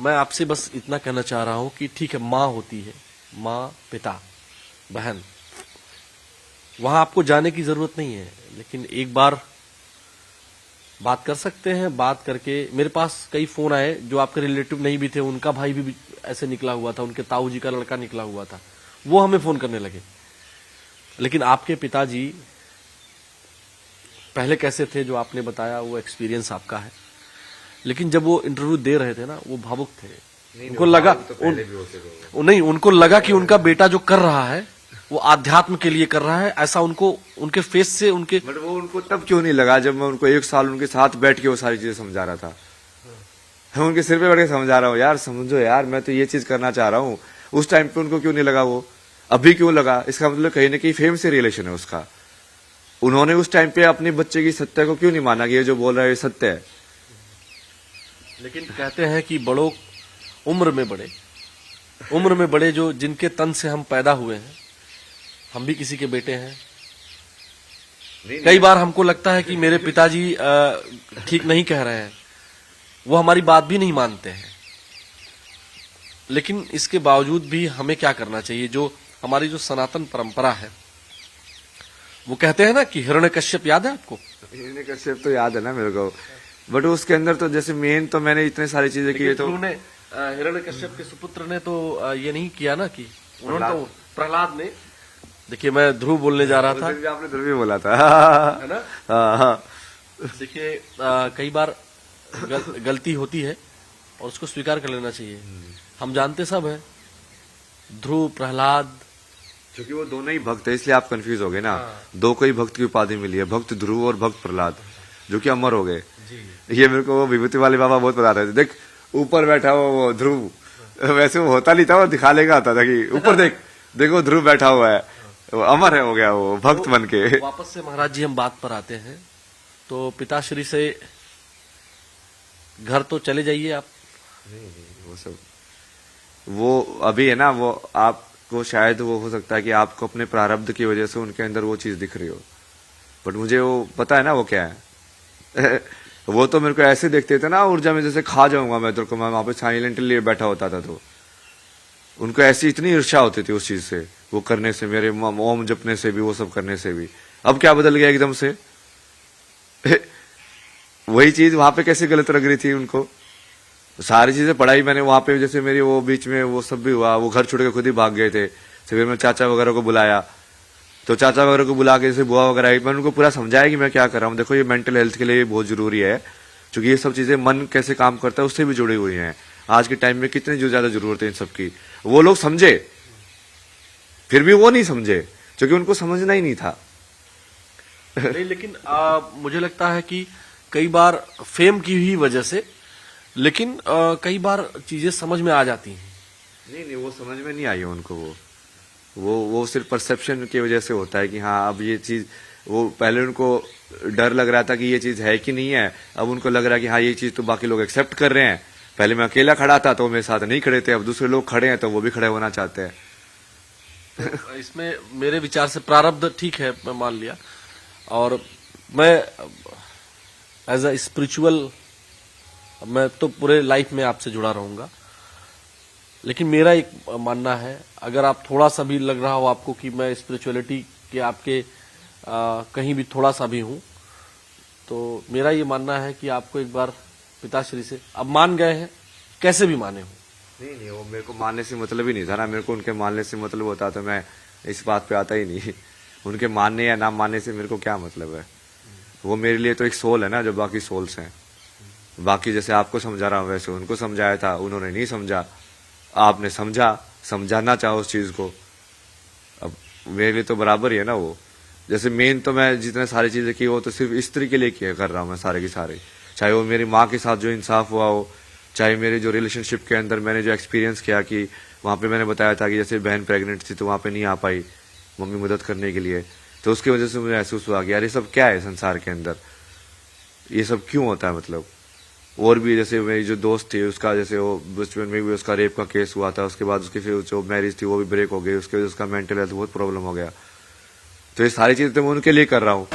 मैं आपसे बस इतना कहना चाह रहा हूं कि ठीक है, माँ होती है, माँ, पिता, बहन, वहां आपको जाने की जरूरत नहीं है, लेकिन एक बार बात कर सकते हैं। बात करके मेरे पास कई फोन आए जो आपके रिलेटिव नहीं भी थे, उनका भाई भी ऐसे निकला हुआ था, उनके ताऊ जी का लड़का निकला हुआ था, वो हमें फोन करने लगे। लेकिन आपके पिताजी पहले कैसे थे जो आपने बताया, वो एक्सपीरियंस आपका है, लेकिन जब वो इंटरव्यू दे रहे थे ना, वो भावुक थे। उनको लगा नहीं, उनको लगा कि उनका बेटा जो कर रहा है वो आध्यात्म के लिए कर रहा है, ऐसा उनको उनके फेस से उनके। बट वो उनको तब क्यों नहीं लगा जब मैं उनको 1 साल उनके साथ बैठ के वो सारी चीजें समझा रहा था। मैं उनके सिर पे बैठ के समझा रहा हूँ, यार समझो यार, मैं तो ये चीज करना चाह रहा हूँ। उस टाइम पे उनको क्यों नहीं लगा, वो अभी क्यों लगा? इसका मतलब कहीं ना कहीं फेम से रिलेशन है उसका। उन्होंने उस टाइम पे अपने बच्चे की सत्य को क्यों नहीं माना कि ये जो बोल रहा है ये सत्य है? लेकिन कहते हैं कि बड़ों उम्र में बड़े जो जिनके तन से हम पैदा हुए हैं, हम भी किसी के बेटे हैं। कई बार हमको लगता है कि मेरे पिताजी ठीक नहीं कह रहे हैं, वो हमारी बात भी नहीं मानते हैं, लेकिन इसके बावजूद भी हमें क्या करना चाहिए? जो हमारी जो सनातन परंपरा है, वो कहते हैं ना कि हिरण्यकश्यप याद है आपको? हिरण्यकश्यप तो याद है ना मेरे को, बट उसके अंदर तो जैसे मेन तो मैंने इतने सारी चीजें की। तो हिरण्यकश्यप के सुपुत्र ने तो ये नहीं किया ना कि उन्होंने तो प्रहलाद ने, देखिए मैं ध्रुव बोलने जा रहा था, आपने ध्रुव ही बोला था है ना? देखिए कई बार गलती होती है और उसको स्वीकार कर लेना चाहिए। हम जानते सब है, ध्रुव, प्रहलाद, क्योंकि वो दोनों ही भक्त है, इसलिए आप कंफ्यूज हो गए ना। दो को ही भक्त की उपाधि मिली है, भक्त ध्रुव और भक्त प्रहलाद, जो कि अमर हो गए। ये मेरे को वो विभूति वाले बाबा बहुत बता रहे थे। देख ऊपर बैठा हुआ वो ध्रुव, वैसे वो होता नहीं था, वो दिखा लेगा आता था कि ऊपर देख, देखो ध्रुव बैठा हुआ है, वो अमर है, हो गया वो भक्त बन के। वापस से महाराज जी हम बात पर आते हैं, तो पिताश्री से घर तो चले जाइए आप। नहीं, वो सब वो अभी है ना, वो आपको शायद वो हो सकता है कि आपको अपने प्रारब्ध की वजह से उनके अंदर वो चीज दिख रही हो, बट मुझे वो पता है ना वो क्या है। वो तो मेरे को ऐसे देखते थे ना, ऊर्जा में जैसे खा जाऊंगा मैं तेरे को, मैं वहां पे साइलेंटली बैठा होता था, तो उनको ऐसी इतनी ईर्ष्या होती थी उस चीज से, वो करने से, मेरे ओम जपने से भी, वो सब करने से भी। अब क्या बदल गया एकदम से? वही चीज वहां पे कैसे गलत लग रही थी उनको? सारी चीजें पढ़ाई मैंने वहां पे, जैसे मेरी वो बीच में वो सब भी हुआ, वो घर छोड़ के खुद ही भाग गए थे। फिर मैं चाचा वगैरह को बुलाया, तो चाचा वगैरह को बुला के जैसे बुआ वगैरह आई, मैंने उनको पूरा समझाया कि मैं क्या कर रहा हूँ। देखो ये मेंटल हेल्थ के लिए बहुत जरूरी है, क्योंकि ये सब चीजें मन कैसे काम करता है उससे भी जुड़ी हुई हैं। आज के टाइम में कितनी जो ज्यादा जरूरत है इन सब की, वो लोग समझे, फिर भी वो नहीं समझे, क्योंकि उनको समझना ही नहीं था। नहीं, लेकिन मुझे लगता है कि कई बार फेम की ही वजह से, लेकिन कई बार चीजें समझ में आ जाती हैं। नहीं, वो समझ में नहीं आई उनको। वो सिर्फ परसेप्शन की वजह से होता है कि हाँ अब ये चीज, वो पहले उनको डर लग रहा था कि ये चीज है कि नहीं है, अब उनको लग रहा है कि हाँ ये चीज तो बाकी लोग एक्सेप्ट कर रहे हैं। पहले मैं अकेला खड़ा था तो मेरे साथ नहीं खड़े थे, अब दूसरे लोग खड़े हैं तो वो भी खड़े होना चाहते हैं। तो इसमें मेरे विचार से प्रारब्ध ठीक है, मैं मान लिया, और मैं एज अ स्पिरिचुअल, मैं तो पूरे लाइफ में आपसे जुड़ा रहूंगा, लेकिन मेरा एक मानना है, अगर आप थोड़ा सा भी लग रहा हो आपको कि मैं स्पिरिचुअलिटी के आपके कहीं भी थोड़ा सा भी हूं, तो मेरा ये मानना है कि आपको एक बार पिताश्री से, अब मान गए हैं, कैसे भी माने हो। नहीं, वो मेरे को मानने से मतलब ही नहीं था ना, मेरे को उनके मानने से मतलब होता तो मैं इस बात पे आता ही नहीं। उनके मानने या ना मानने से मेरे को क्या मतलब है? वो मेरे लिए तो एक सोल है ना, जो बाकी सोल्स हैं। बाकी जैसे आपको समझा रहा हूँ वैसे उनको समझाया था, उन्होंने नहीं समझा, आपने समझा, समझाना चाहो उस चीज को, अब मेरे लिए तो बराबर ही है ना वो। जैसे मेन तो मैं जितने सारी चीजें की वो तो सिर्फ स्त्री के लिए किया कर रहा हूँ मैं सारे की सारे, चाहे वो मेरी माँ के साथ जो इंसाफ हुआ हो, चाहे मेरे जो रिलेशनशिप के अंदर मैंने जो एक्सपीरियंस किया कि वहां पे मैंने बताया था कि जैसे बहन प्रेग्नेंट थी तो वहां पे नहीं आ पाई मम्मी मदद करने के लिए, तो उसकी वजह से मुझे महसूस हुआ कि यार ये सब क्या है संसार के अंदर, ये सब क्यों होता है मतलब। और भी जैसे मेरी जो दोस्त थी उसका, जैसे वो बचपन में भी उसका रेप का केस हुआ था, उसके बाद उसकी फिर जो मैरिज थी वो भी ब्रेक हो गई, उसके वजह से उसका मेंटल हेल्थ बहुत प्रॉब्लम हो गया। तो ये सारी चीजें तो मैं उनके लिए कर रहा हूँ।